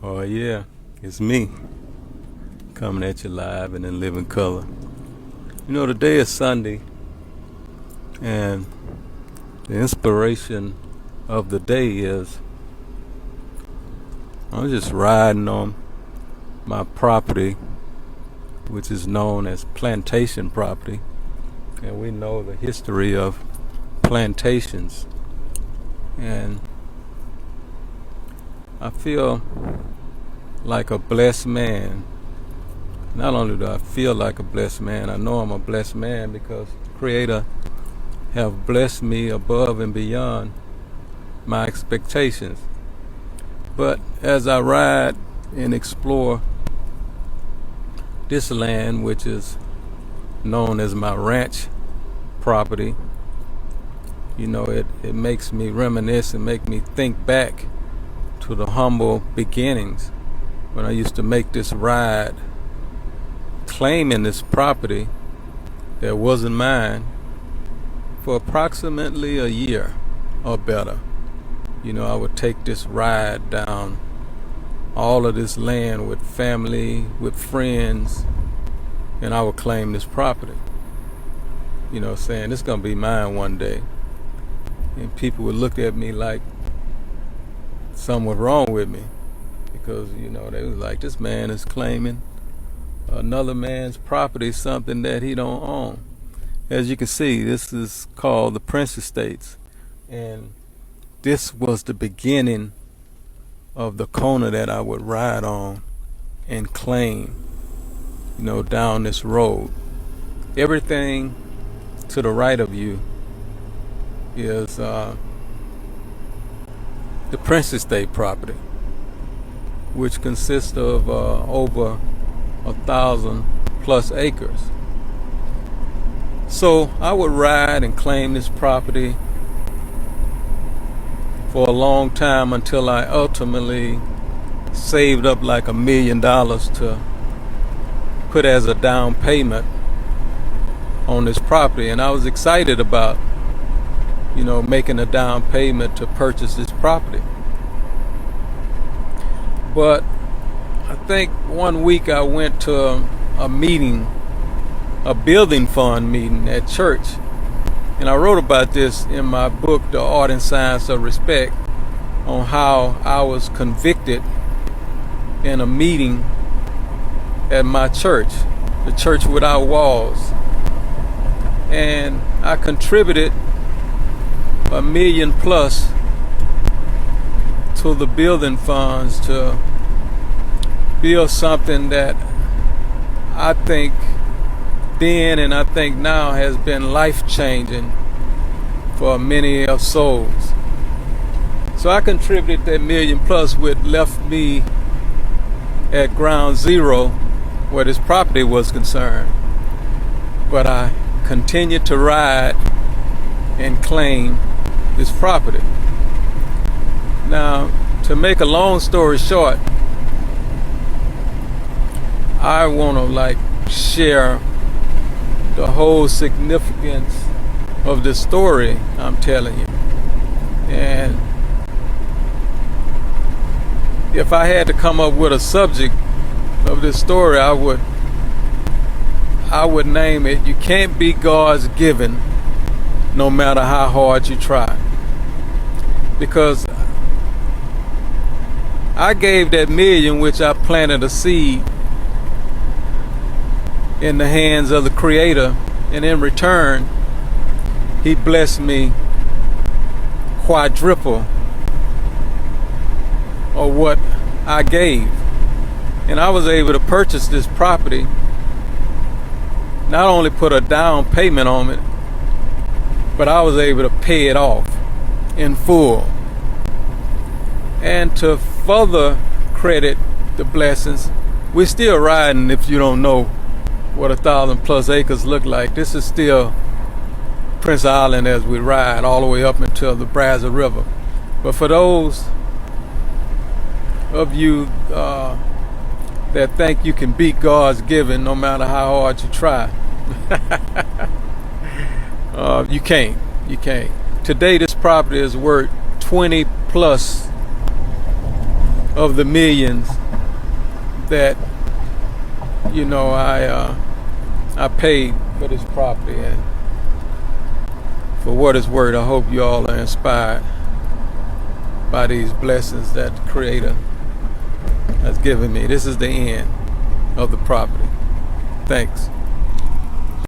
Oh yeah, it's me coming at you live and in living color. Today is Sunday, and the inspiration of the day is I'm just riding on my property, which is known as Plantation property, and we know the history of plantations. And I feel like a blessed man. Not only do I feel like a blessed man, I know I'm a blessed man because the Creator have blessed me above and beyond my expectations. But as I ride and explore this land, which is known as my ranch property, it makes me reminisce and make me think back to the humble beginnings when I used to make this ride claiming this property that wasn't mine for approximately a year or better. I would take this ride down all of this land with family, with friends, and I would claim this property. Saying it's gonna be mine one day. And people would look at me like something was wrong with me because, they was like, this man is claiming another man's property, something that he don't own. As you can see, this is called the Prince Estates, and this was the beginning of the corner that I would ride on and claim, down this road. Everything to the right of you is the Prince Estate property, which consists of over 1,000+ acres. So I would ride and claim this property for a long time until I ultimately saved up like $1 million to put as a down payment on this property. And I was excited about, making a down payment to purchase this property. But I think one week I went to a meeting, a building fund meeting at church, and I wrote about this in my book, The Art and Science of Respect, on how I was convicted in a meeting at my church, the Church Without Walls, and I contributed $1 million+ to the building funds to build something that I think then and I think now has been life-changing for many of souls. So I contributed that $1 million+, which left me at ground zero where this property was concerned. But I continued to ride and claim this property. Now, to make a long story short, I want to share the whole significance of this story I'm telling you. And if I had to come up with a subject of this story, I would name it, "You Can't Be God's Given No Matter How Hard You Try." Because I gave that million, which I planted a seed in the hands of the Creator, and in return He blessed me quadruple of what I gave. And I was able to purchase this property, not only put a down payment on it, but I was able to pay it off in full. And to further credit the blessings, we're still riding. If you don't know what 1,000+ acres look like, this is still Prince Island as we ride all the way up until the Brazos River. But for those of you that think you can beat God's giving no matter how hard you try, you can't. Today this property is worth 20+ of the millions that I paid for this property. And for what it's worth, I hope you all are inspired by these blessings that the Creator has given me. This is the end of the property. Thanks.